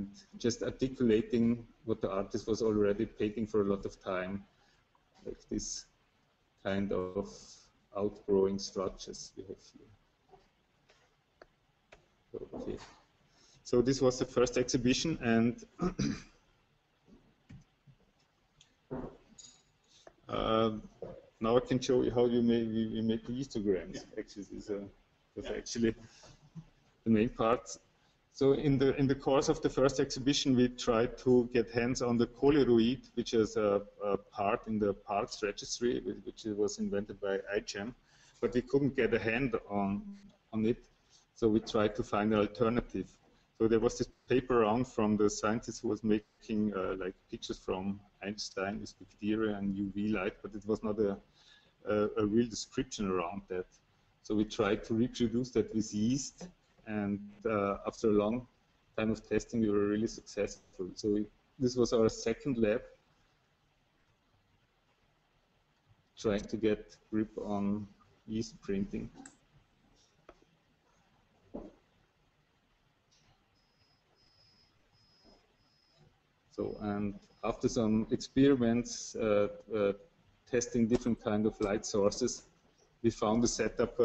and just articulating what the artist was already painting for a lot of time, like this kind of outgrowing structures we have here. Okay. So this was the first exhibition, and now I can show you how we make the histograms. Actually, this was actually the main part. So in the course of the first exhibition, we tried to get hands on the collyroid, which is a part in the parts registry, which was invented by IGEM, but we couldn't get a hand on it. So we tried to find an alternative. So there was this paper around from the scientist who was making like pictures from Einstein with bacteria and UV light, but it was not a real description around that. So we tried to reproduce that with yeast, and after a long time of testing, we were really successful. So this was our second lab, trying to get grip on yeast printing. So, and after some experiments testing different kind of light sources, we found a setup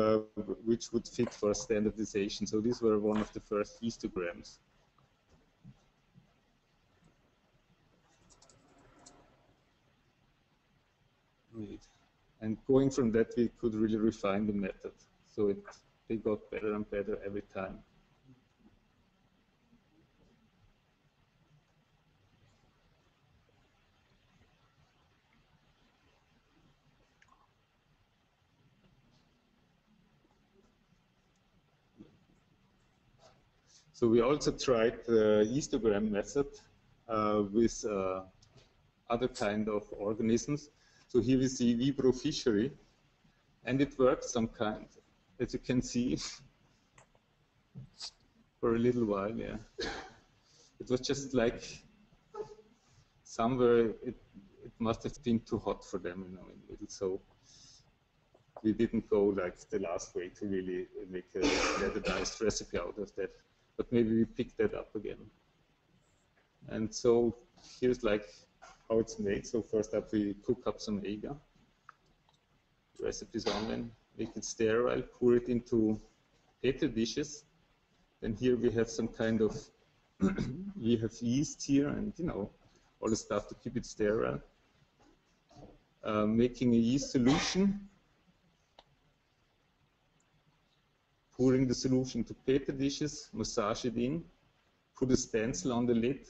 which would fit for standardization. So these were one of the first histograms. And going from that, we could really refine the method. So they got better and better every time. So we also tried the histogram method with other kind of organisms. So here we see Vibro fishery, and it worked some kind, as you can see, for a little while, yeah. It was just like somewhere it must have been too hot for them, you know, in the middle. So we didn't go like the last way to really make a standardized recipe out of that. But maybe we pick that up again. And so here's like how it's made. So first up, we cook up some agar. The recipe is online. Make it sterile, pour it into petri dishes. Then here we have some kind of, we have yeast here and, you know, all the stuff to keep it sterile. Making a yeast solution. Pouring the solution to petri dishes, massage it in, put a stencil on the lid,